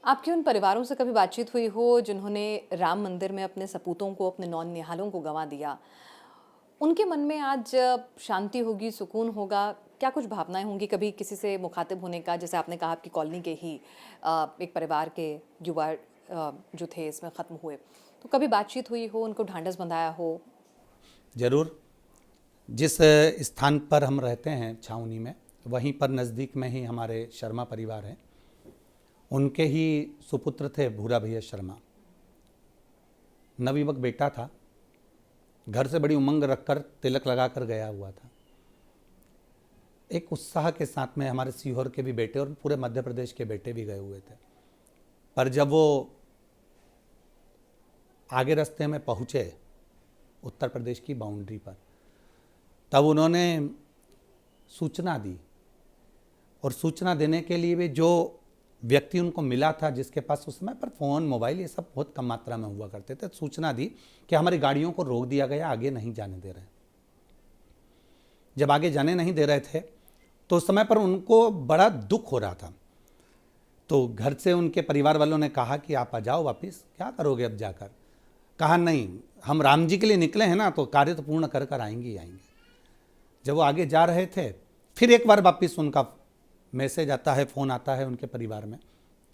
आपकी उन परिवारों से कभी बातचीत हुई हो जिन्होंने राम मंदिर में अपने सपूतों को, अपने नौनिहालों को गंवा दिया? उनके मन में आज शांति होगी, सुकून होगा, क्या कुछ भावनाएँ होंगी? कभी किसी से मुखातिब होने का, जैसे आपने कहा आपकी कॉलोनी के ही एक परिवार के युवा जो थे इसमें ख़त्म हुए। तो कभी बातचीत हुई हो, उनको ढाँढस बंधाया हो? ज़रूर। जिस स्थान पर हम रहते हैं छावनी में, वहीं पर नज़दीक में ही हमारे शर्मा परिवार हैं। उनके ही सुपुत्र थे भूरा भैया शर्मा। नवयुवक बेटा था, घर से बड़ी उमंग रखकर तिलक लगाकर गया हुआ था। एक उत्साह के साथ में हमारे सीहोर के भी बेटे और पूरे मध्य प्रदेश के बेटे भी गए हुए थे। पर जब वो आगे रास्ते में पहुँचे उत्तर प्रदेश की बाउंड्री पर, तब उन्होंने सूचना दी, और सूचना देने के लिए भी जो व्यक्ति उनको मिला था, जिसके पास उस समय पर फ़ोन, मोबाइल ये सब बहुत कम मात्रा में हुआ करते थे, सूचना दी कि हमारी गाड़ियों को रोक दिया गया, आगे नहीं जाने दे रहे। जब आगे जाने नहीं दे रहे थे तो उस समय पर उनको बड़ा दुख हो रहा था। तो घर से उनके परिवार वालों ने कहा कि आप आ जाओ वापस, क्या करोगे अब जाकर? कहा नहीं, हम राम जी के लिए निकले हैं ना, तो कार्य तो पूर्ण कर कर आएंगे ही आएंगे। जब वो आगे जा रहे थे, फिर एक बार वापस उनका मैसेज आता है, फ़ोन आता है उनके परिवार में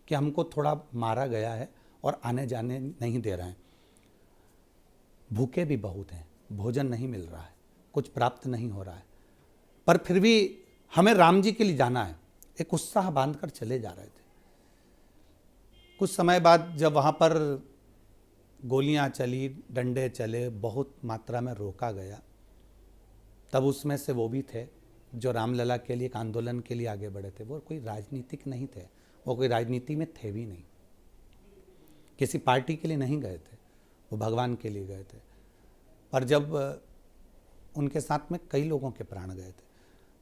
कि हमको थोड़ा मारा गया है और आने जाने नहीं दे रहे हैं। भूखे भी बहुत हैं, भोजन नहीं मिल रहा है, कुछ प्राप्त नहीं हो रहा है, पर फिर भी हमें राम जी के लिए जाना है। एक उत्साह बांधकर चले जा रहे थे। कुछ समय बाद जब वहाँ पर गोलियाँ चली, डंडे चले, बहुत मात्रा में रोका गया, तब उसमें से वो भी थे जो रामलला के लिए एक आंदोलन के लिए आगे बढ़े थे। वो कोई राजनीतिक नहीं थे, वो कोई राजनीति में थे भी नहीं, किसी पार्टी के लिए नहीं गए थे, वो भगवान के लिए गए थे। पर जब उनके साथ में कई लोगों के प्राण गए थे,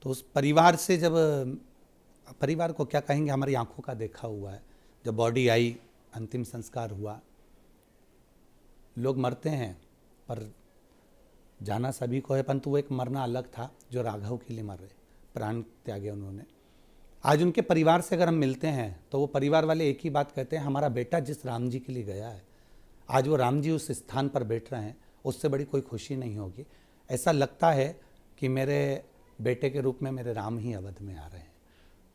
तो उस परिवार से, जब परिवार को क्या कहेंगे, हमारी आंखों का देखा हुआ है, जब बॉडी आई, अंतिम संस्कार हुआ। लोग मरते हैं पर जाना सभी को है, परंतु वो एक मरना अलग था जो राघव के लिए मर रहे, प्राण त्यागे उन्होंने। आज उनके परिवार से अगर हम मिलते हैं तो वो परिवार वाले एक ही बात कहते हैं, हमारा बेटा जिस राम जी के लिए गया है, आज वो राम जी उस स्थान पर बैठ रहे हैं, उससे बड़ी कोई खुशी नहीं होगी। ऐसा लगता है कि मेरे बेटे के रूप में मेरे राम ही अवध में आ रहे हैं।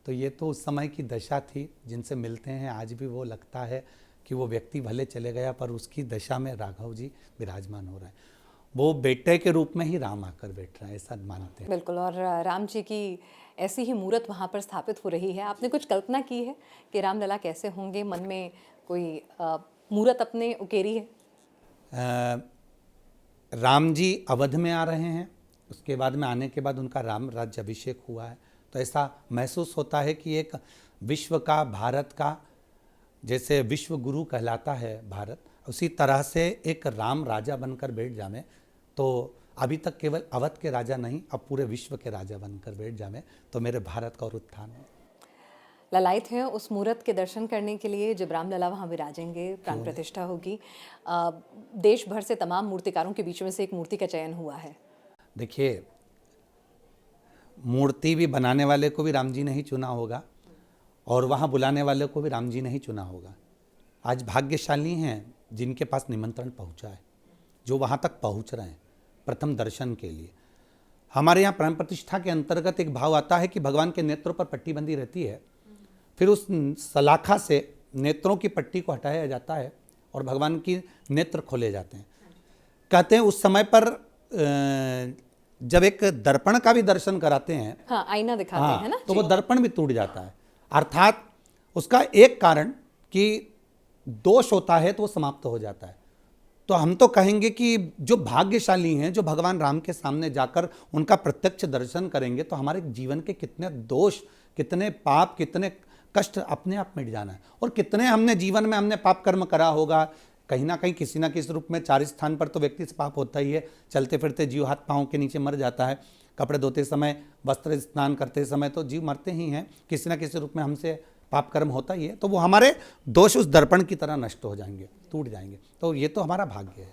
तो ये तो उस समय की दशा थी। जिनसे मिलते हैं आज भी वो लगता है कि वो व्यक्ति भले चले गया, पर उसकी दशा में राघव जी विराजमान हो रहे हैं। वो बेटे के रूप में ही राम आकर बैठ रहे हैं, ऐसा मानते हैं। बिल्कुल। और राम जी की ऐसी ही मूर्त वहाँ पर स्थापित हो रही है। आपने कुछ कल्पना की है कि रामलला कैसे होंगे? मन में कोई मूर्त अपने उकेरी है? राम जी अवध में आ रहे हैं, उसके बाद में आने के बाद उनका राम राज्य अभिषेक हुआ है, तो ऐसा महसूस होता है कि एक विश्व का, भारत का, जैसे विश्व गुरु कहलाता है भारत, उसी तरह से एक राम राजा बनकर बैठ जावे। तो अभी तक केवल अवध के राजा नहीं, अब पूरे विश्व के राजा बनकर बैठ जावे, तो मेरे भारत का और उत्थान है। ललायत हैं उस मूर्त के दर्शन करने के लिए जब रामलला वहाँ विराजेंगे, प्राण प्रतिष्ठा होगी। देश भर से तमाम मूर्तिकारों के बीच में से एक मूर्ति का चयन हुआ है। देखिए, मूर्ति भी बनाने वाले को भी राम जी ने ही चुना होगा, और वहाँ बुलाने वाले को भी राम जी ने ही चुना होगा। आज भाग्यशाली हैं जिनके पास निमंत्रण पहुँचा है, जो वहाँ तक पहुँच रहे हैं प्रथम दर्शन के लिए। हमारे यहाँ प्राण प्रतिष्ठा के अंतर्गत एक भाव आता है कि भगवान के नेत्रों पर पट्टी बंधी रहती है, फिर उस सलाखा से नेत्रों की पट्टी को हटाया जाता है और भगवान की नेत्र खोले जाते हैं। कहते हैं उस समय पर जब एक दर्पण का भी दर्शन कराते हैं, हाँ, आईना दिखाते हैं ना, तो वो दर्पण भी टूट जाता है। अर्थात उसका एक कारण कि दोष होता है तो वो समाप्त हो जाता है। तो हम तो कहेंगे कि जो भाग्यशाली हैं, जो भगवान राम के सामने जाकर उनका प्रत्यक्ष दर्शन करेंगे, तो हमारे जीवन के कितने दोष, कितने पाप, कितने कष्ट अपने आप मिट जाना है। और कितने हमने जीवन में हमने पाप कर्म करा होगा, कहीं ना कहीं किसी ना किसी रूप में। 4 स्थान पर तो व्यक्ति से पाप होता ही है। चलते फिरते जीव हाथ पाँव के नीचे मर जाता है, कपड़े धोते समय, वस्त्र स्नान करते समय तो जीव मरते ही हैं, किसी ना किसी रूप में हमसे पाप कर्म होता ही है। तो वो हमारे दोष उस दर्पण की तरह नष्ट हो जाएंगे, टूट जाएंगे। तो ये तो हमारा भाग्य है।